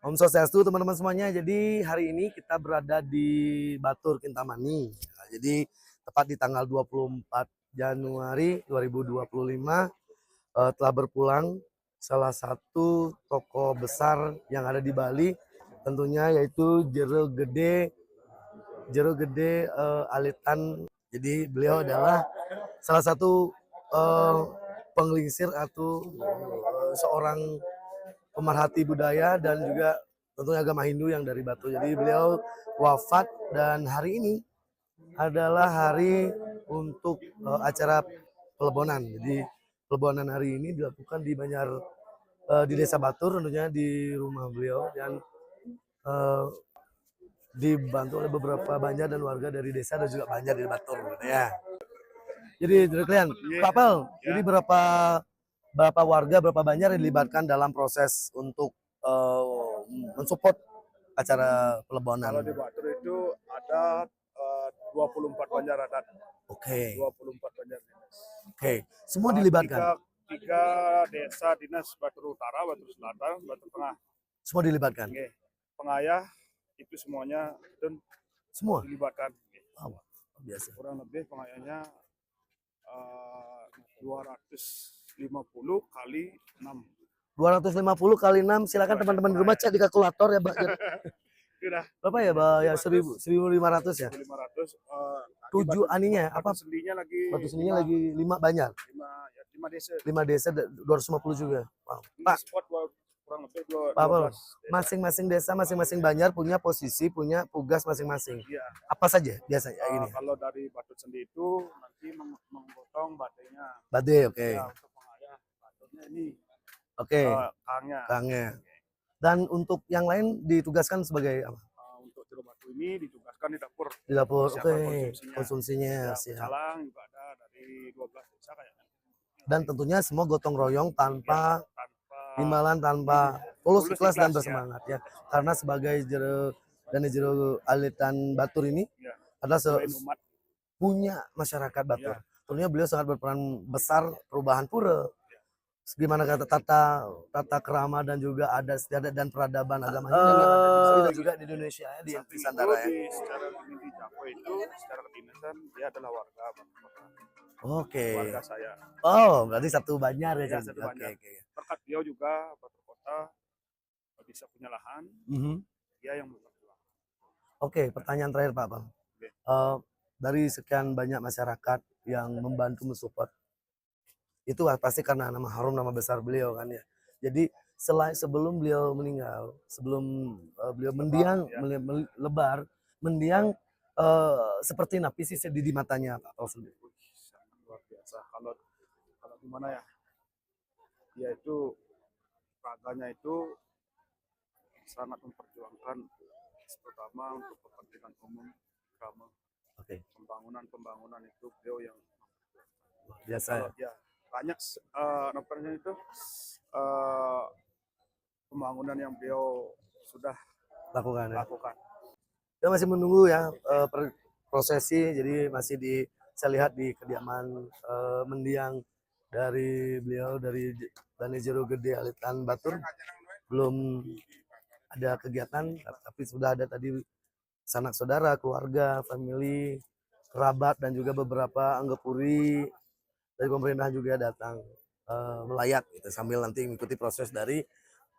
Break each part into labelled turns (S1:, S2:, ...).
S1: Om Swastiastu teman-teman semuanya. Jadi hari ini kita berada di Batur Kintamani. Nah, jadi tepat di tanggal 24 Januari 2025 telah berpulang salah satu tokoh besar yang ada di Bali, tentunya yaitu Jero Gede Alitan. Jadi beliau adalah salah satu penglingsir atau seorang pemerhati budaya dan juga tentunya agama Hindu yang dari Batu. Jadi beliau wafat dan hari ini adalah hari untuk acara pelebonan. Jadi pelebonan hari ini dilakukan di di Desa Batur, tentunya di rumah beliau, dan uh, dibantu oleh beberapa Banjar dan warga dari desa dan juga Banjar di Batur, gitu ya. Jadi dari kalian, Pak Pel, jadi berapa warga, berapa Banjar yang dilibatkan dalam proses untuk mensupport acara pelebonan?
S2: Kalau di Batur itu ada 24 Banjar adat.
S1: Oke.
S2: 24 Banjar dinas.
S1: Oke. Semua dilibatkan?
S2: Tiga desa dinas, Batur Utara, Batur Selatan, Batur Tengah.
S1: Semua dilibatkan?
S2: Oke. Pengayah itu semuanya dan
S1: semua
S2: dilibatkan.
S1: Wow, biasa.
S2: Kurang lebih pengayahnya 250 kali 6.
S1: 250 kali 6, silakan teman-teman di rumah cek di kalkulator ya, Mbak.
S2: Sudah.
S1: Berapa ya, Mbak? Ya 1.500 ya?
S2: 1.500.
S1: 7 aninya apa?
S2: Batu sendinya lagi.
S1: Batu sendinya lagi 5 Banjar.
S2: 5 desa.
S1: 5 desa 250 juga. Wow. Pak,
S2: kurang lebih 12
S1: Pak, masing-masing desa, masing-masing Banjar punya posisi, punya tugas masing-masing.
S2: Iya.
S1: Apa saja biasanya ini?
S2: Kalau dari Batu Sendi itu nanti menggotong batenya.
S1: Bade, oke.
S2: Ya, untuk pengayah batunya ini.
S1: Oke.
S2: Kangnya.
S1: Dan untuk yang lain ditugaskan sebagai apa?
S2: Untuk jero batu ini ditugaskan di dapur.
S1: Di dapur, oke.
S2: Ya,
S1: Konsumsinya siap.
S2: Salang juga ada dari 12 desa kayaknya.
S1: Dan tentunya semua gotong royong tanpa imbalan, tanpa tulus ikhlas dan bersemangat ya. Karena sebagai jero Alitan Batur ini adalah punya masyarakat Batur. Tentunya beliau sangat berperan besar perubahan pura. Gimana kata tata kerama dan juga adat istiadat dan peradaban agama yang ada di Bali dan juga di Indonesia ya, di Nusantara ya.
S2: Secara di Jawa itu secara kedinasan dia adalah warga Batur.
S1: Oke.
S2: Warga saya.
S1: Oh, berarti satu Banjar ya.
S2: Satu Banjar. Berkat beliau juga Batur Kota bisa punya lahan. Dia yang memperjuangkan.
S1: Oke, pertanyaan terakhir Pak Bang. Dari sekian banyak masyarakat yang membantu mensupport, itu pasti karena nama harum, nama besar beliau kan ya. Jadi sebelum beliau meninggal, sebelum beliau mendiang, mendiang seperti napi sih di matanya Pak Pel sendiri.
S2: Luar biasa. Kalau gimana ya? Dia itu raganya itu sangat memperjuangkan, terutama untuk kepentingan umum agama.
S1: Oke.
S2: Pembangunan itu beliau yang
S1: biasa.
S2: Ya, banyak nomornya itu pembangunan yang beliau sudah lakukan.
S1: Kita masih menunggu ya prosesi, jadi masih saya lihat di kediaman mendiang dari beliau, dari Jero Gede Alitan Batur, belum ada kegiatan, tapi sudah ada tadi sanak saudara, keluarga, family, kerabat, dan juga beberapa anggapuri dari pemerintah juga datang melayat gitu, sambil nanti mengikuti proses dari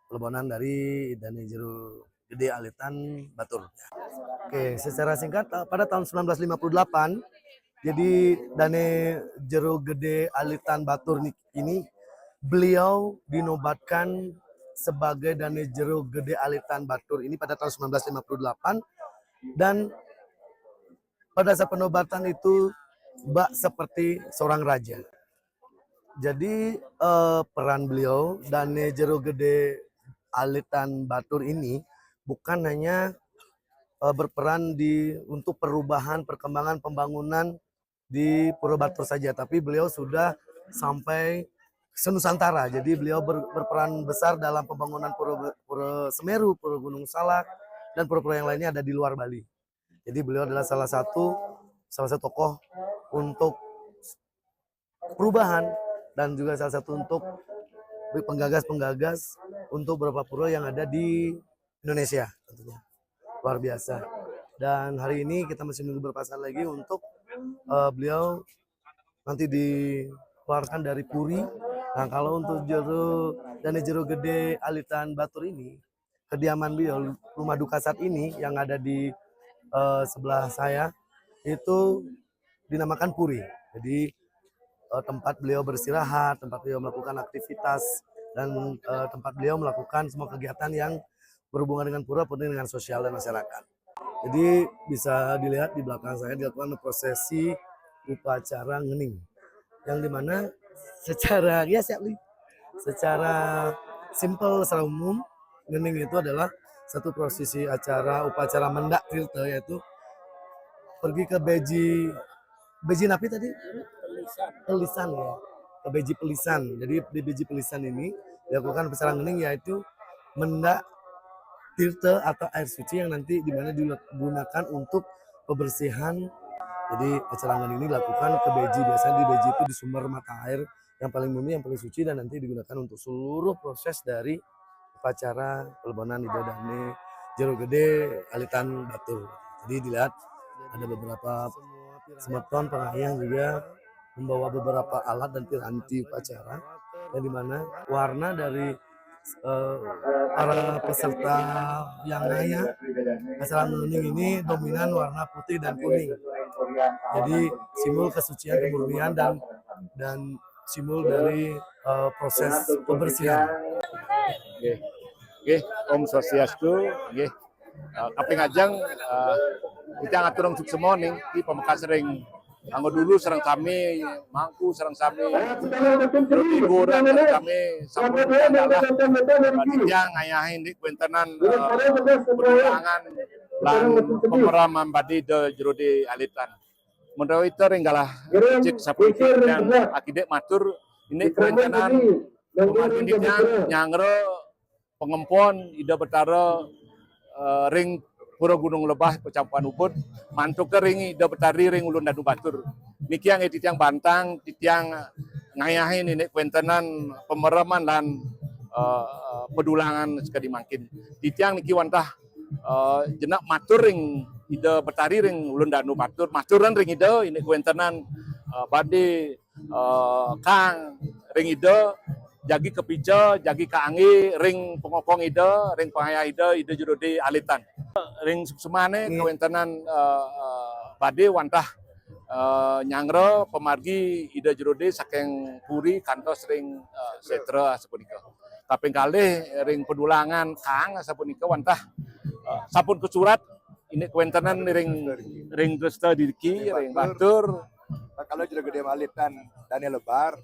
S1: pelebonan dari Jero Gede Alitan Batur. Oke, secara singkat pada tahun 1958 jadi Jero Gede Alitan Batur ini beliau dinobatkan sebagai Jero Gede Alitan Batur ini pada tahun 1958, dan pada saat penobatan itu Mbak seperti seorang raja. Jadi peran beliau Jero Gede Alitan Batur ini bukan hanya berperan untuk perubahan, perkembangan, pembangunan di Pura Batur saja, tapi beliau sudah sampai senusantara. Jadi beliau berperan besar dalam pembangunan Pura Semeru, Pura Gunung Salak, dan pura-pura yang lainnya ada di luar Bali. Jadi beliau adalah salah satu tokoh untuk perubahan dan juga salah satu untuk penggagas untuk beberapa pura yang ada di Indonesia tentunya. Luar biasa. Dan hari ini kita masih menunggu beberapa saat lagi untuk beliau nanti dikeluarkan dari Puri. Nah, kalau untuk Dane Jero Gede Alitan Batur ini, kediaman beliau, rumah duka saat ini yang ada di sebelah saya itu dinamakan Puri. Jadi tempat beliau beristirahat, tempat beliau melakukan aktivitas, dan tempat beliau melakukan semua kegiatan yang berhubungan dengan pura, penting dengan sosial dan masyarakat. Jadi bisa dilihat di belakang saya dilakukan prosesi upacara ngening, yang dimana secara secara simpel, secara umum, ngening itu adalah satu prosesi acara upacara mendak tirta, yaitu pergi ke beji napi tadi pelisan ya, ke beji pelisan. Jadi di beji pelisan ini dilakukan upacara ngening, yaitu mendak tirta atau air suci yang nanti dimana digunakan untuk kebersihan. Jadi acara ngening ini dilakukan ke beji, biasanya di beji itu di sumber mata air yang paling murni, yang paling suci, dan nanti digunakan untuk seluruh proses dari upacara pelebonan Ida Dane Jero Gede Alitan Batur. Jadi dilihat ada beberapa semeton pengayang juga membawa beberapa alat dan piranti upacara, yang dimana warna dari para peserta yang ngayah acara ngening ini dominan warna putih dan kuning. Jadi simbol kesucian, kemurnian, dan simbol dari proses pembersihan.
S3: Nggih, Om Swastiastu, nggih. Kaping ajang kita ngatur untuk semua nih di pemeka sering anggo dulu serang kami mangku serang kami libur serang kami sampun adalah yang ngayahin di kuentenan perjuangan lan pemeraman badi de jero di alitan. Menurut itu ringgalah cek saputi yang akidek matur ini kuentenan pemandindiknya nyangre pengempon ida betara ring Pura Gunung Lebah Pecampuan Ubud mantuk ke ring ida betari ring Ulun Danu Batur niki yang titiang bantang titiang ngayahin ini kuentenan pemeraman lan pedulangan sekali makin titiang niki wantah jenak matur ring ida betari ring Ulun Danu Batur maturan ring ida ini kuentenan badi kang ring ida jagi kepica, jagi kaangi, ring pengokong ida, ring pengaya ida jero di alitan. Ring suksumane kawentenan bade wantah nyangre pemargi ida jero di saking Puri kantos ring setra sapunika. Kaping kalih ring pedulangan kang sapunika wantah sampun kesurat ini kawentenan ring Dresta Dirki, ring Batur.
S4: Kalau jero gede alitan Daniel Lebar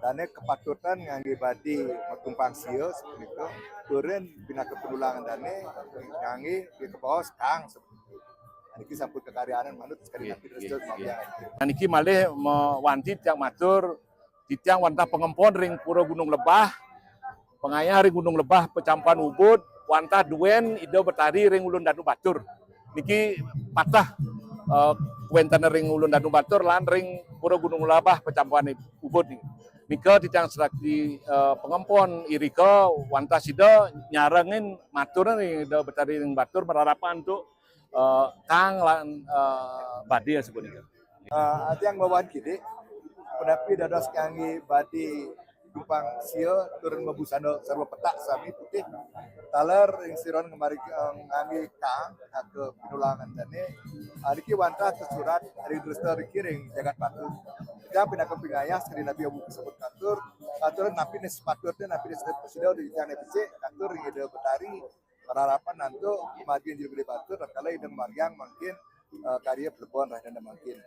S4: dane kepatutan ngangge badi metumpang sio seperti itu turun bina kepedulangan dane ngangge di ke bawah kang seperti itu. Niki sampun kekaryaan manut sekali nanti terus mabiang.
S3: Niki malih mewanti tiang matur titiang wantah pengempon ring Pura Gunung Lebah pengayah ring Gunung Lebah Pecampuan Ubud wantah duen ida betari ring Ulun Danu Batur. Niki patah kuentan ring Ulun Danu Batur lan ring Pura Gunung Lebah Pecampuan Ubud nika titiang selagi pengempon irika wantah sida nyarengin maturan ring ida betari ring Batur berharapan untuk kang lan badi sepunika.
S4: Yang bawahan kini penapi dados kangge badi tumpang sio turun mabusano sarwa petak sami putih taler yang siron kemari ngangge kang ke pinulangan dane niki wantah kesurat dari Dresta Rikiring jagat patuh kita pindah ke pingayah sekali nabi abu sebut katur napi nes paturnya napi nes presiden di jane becek katur ing ide betari harapan nantu kemajuan jadi gede batur kala ide mariang makin karya pelebon rahdana makin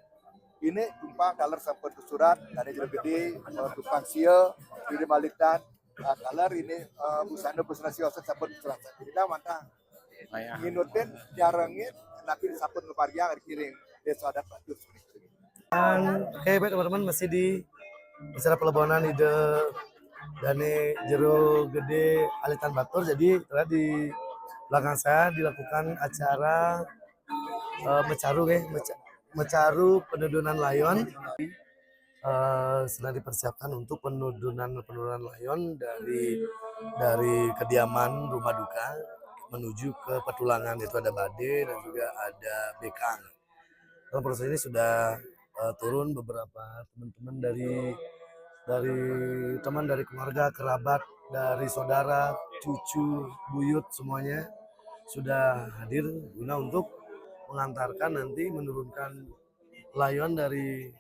S4: ini tumpang kaler sampun kesurat dari jero gede tumpang sia di Malitan kaler ini busana sio sampun kesurat kita mantah minutin jarangin napi sampun ngepargiang kiring desa adat batur.
S1: Dan oke baik teman-teman, masih di acara pelebonan Ide Dane Jero Gede Alitan Batur. Jadi di belakang saya dilakukan acara mecaru penudunan layon. Sedang dipersiapkan untuk penudunan layon dari kediaman rumah duka. menuju ke Petulangan, itu ada Bade dan juga ada Bekang. Dalam proses ini sudah turun beberapa teman-teman dari teman, dari keluarga, kerabat, dari saudara, cucu, buyut, semuanya sudah hadir guna untuk mengantarkan nanti menurunkan layon dari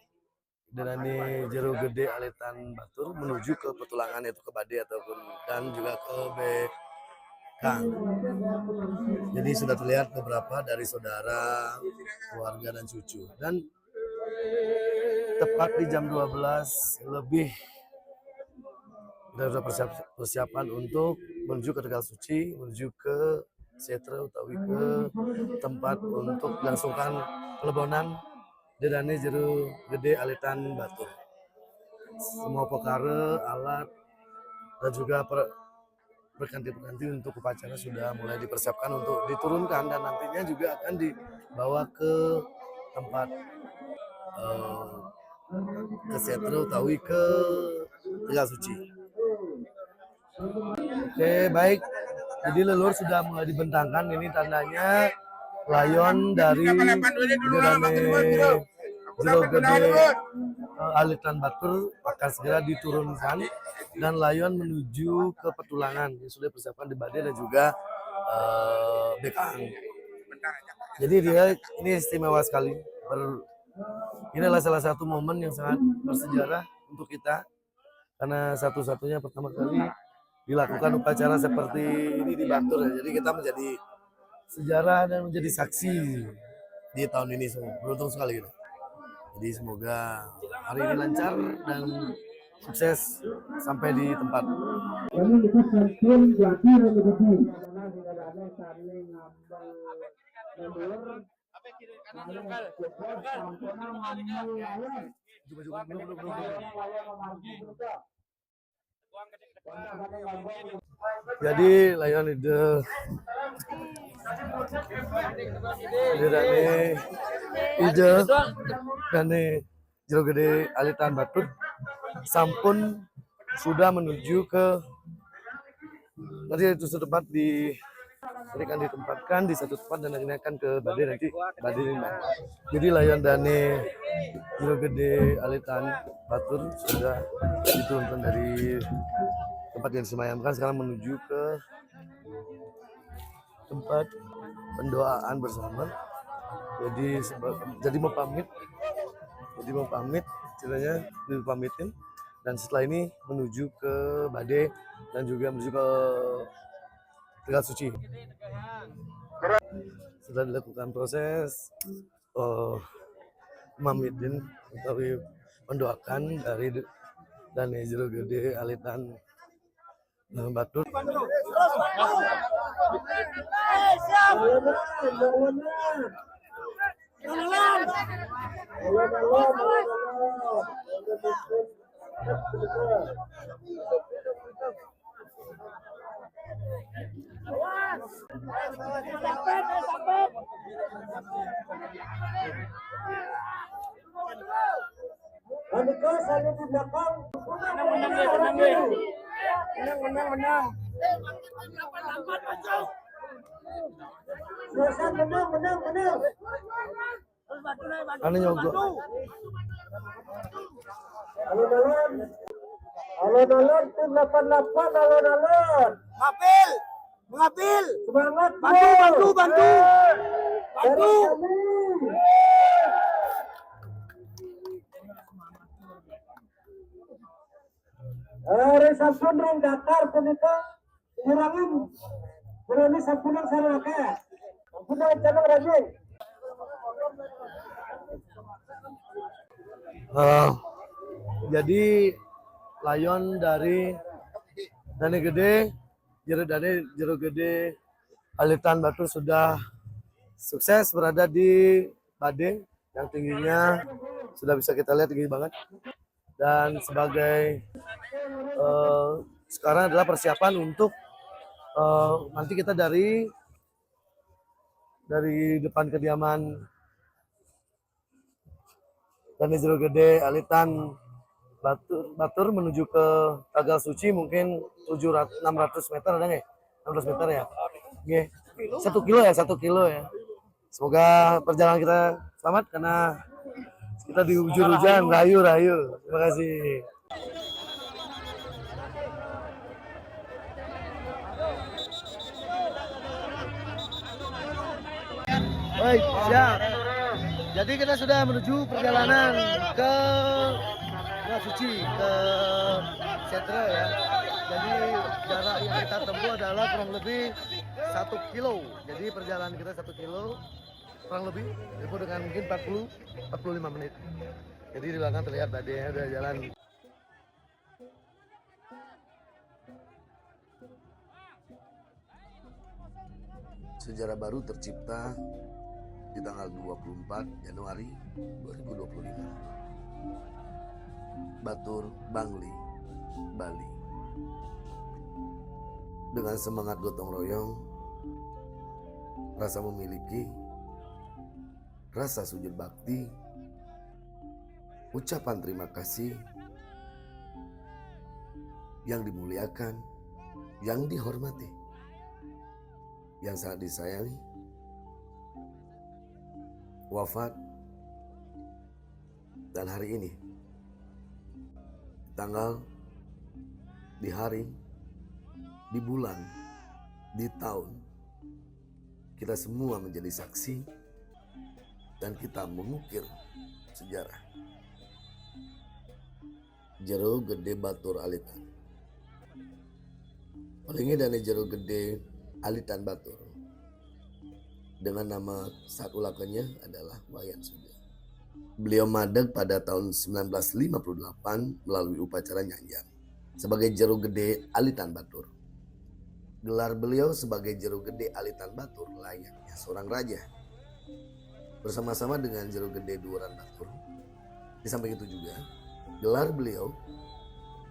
S1: Dani Jero Gede Alitan Batur menuju ke Petulangan, yaitu ke Bade ataupun dan juga ke Bekang. Jadi sudah terlihat beberapa dari saudara, keluarga dan cucu. Dan tepat di jam 12 lebih kita sudah persiapan untuk menuju ke Tegal Suci, menuju ke Setra utawi ke tempat untuk dilangsungkan pelebonan Dedane Jero Gede Alitan Batur. Semua perkara, alat, dan juga berganti-ganti untuk upacara sudah mulai dipersiapkan untuk diturunkan dan nantinya juga akan dibawa ke tempat ke Setra utawi ke Tegal Suci. Oke, baik. Jadi leluhur sudah mulai dibentangkan, ini tandanya layon dari Dedane Jero Gede Alitan Batur akan segera diturunkan dan layon menuju ke Petulangan yang sudah dipersiapkan di Bade dan juga Bekang. Jadi ini istimewa sekali. Ini adalah salah satu momen yang sangat bersejarah untuk kita karena satu-satunya pertama kali dilakukan upacara seperti ini di Batur. Jadi kita menjadi sejarah dan menjadi saksi di tahun ini semua. Beruntung sekali kita. Jadi semoga hari ini lancar dan sukses sampai di tempat. Jadi layon ide Dane Jero Gede Alitan Batur sampun sudah menuju ke nanti itu setempat akan ditempatkan di satu tempat dan nanti akan ke Bade nanti Bade ini. Jadi layon Dane Jero Gede Alitan Batur sudah diturunkan dari tempat yang disemayamkan sekarang menuju ke tempat pendoaan bersama. Jadi mau pamit ceritanya dipamitin dan setelah ini menuju ke Bade dan juga menuju ke Tegal Suci. Setelah dilakukan proses pamitin atau mendoakan dari Dane Jero Gede Alitan Batur. Menang. Anu nyogo.
S5: Alon-alon tim 88 alon-alon. Mengambil. Semangat. Bantu. Hari Sabtu ring Dakar punika ngirangan berani sapunan sarake. Sapunan cenah rajin.
S1: Jadi layon dari Dane Jero Gede Alitan Batur sudah sukses berada di Bade yang tingginya sudah bisa kita lihat tinggi banget. Dan sebagai sekarang adalah persiapan untuk nanti kita dari depan kediaman Dane Jero Gede Alitan Batur menuju ke Tegal Suci mungkin 600 meter ada nggak? 16 meter ya. Oke. 1 kilo ya, 1 kilo ya. Semoga perjalanan kita selamat karena kita di ujung hujan, rayu. Terima kasih. Baik, siap. Jadi kita sudah menuju perjalanan ke Gua Suci, ke Setre ya. Jadi jarak yang kita tempuh adalah kurang lebih 1 kilo. Jadi perjalanan kita 1 kilo kurang lebih ditempuh dengan mungkin 40-45 menit. Jadi di belakang terlihat badainya udah jalan. Sejarah baru tercipta di tanggal 24 Januari 2025. Batur, Bangli, Bali. Dengan semangat gotong royong, rasa memiliki, rasa sujud bakti, ucapan terima kasih, yang dimuliakan, yang dihormati, yang sangat disayangi, wafat, dan hari ini, tanggal, di hari, di bulan, di tahun, kita semua menjadi saksi dan kita mengukir sejarah. Jero Gede Batur Alitan. Palingnya dari Jero Gede Alitan Batur. Dengan nama saat ulakannya adalah Wayan Sugeng. Beliau madeg pada tahun 1958 melalui upacara nyanyian sebagai Jero Gede Alitan Batur. Gelar beliau sebagai Jero Gede Alitan Batur layaknya seorang raja. Bersama-sama dengan Jero Gede Duran Batur. Di samping itu juga, gelar beliau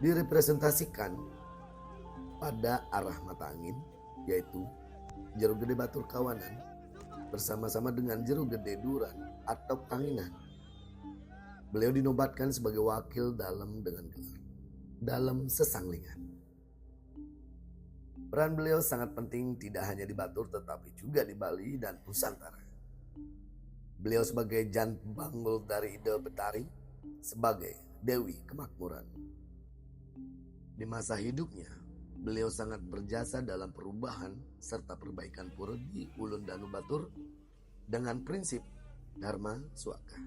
S1: direpresentasikan pada arah mata angin, yaitu Jero Gede Batur Kawanan bersama-sama dengan Jero Gede Duran atau Kanginan. Beliau dinobatkan sebagai wakil dalam dengan gelar dalam sesanglingan. Peran beliau sangat penting tidak hanya di Batur tetapi juga di Bali dan Nusantara. Beliau sebagai jantung banggul dari ide Betari, sebagai Dewi Kemakmuran. Di masa hidupnya, beliau sangat berjasa dalam perubahan serta perbaikan pura di Ulun Danu Batur dengan prinsip Dharma Swaka.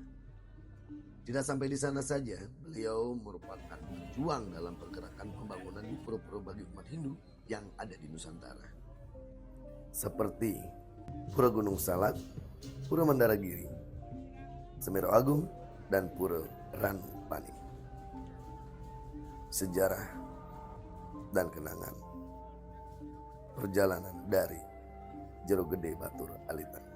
S1: Tidak sampai di sana saja, beliau merupakan pejuang dalam pergerakan pembangunan di pura-pura bagi umat Hindu yang ada di Nusantara. Seperti Pura Gunung Salak, Pura Mandaragiri, Semeru Agung, dan Pura Ranupani. Sejarah dan kenangan perjalanan dari Jero Gede Batur Alitan.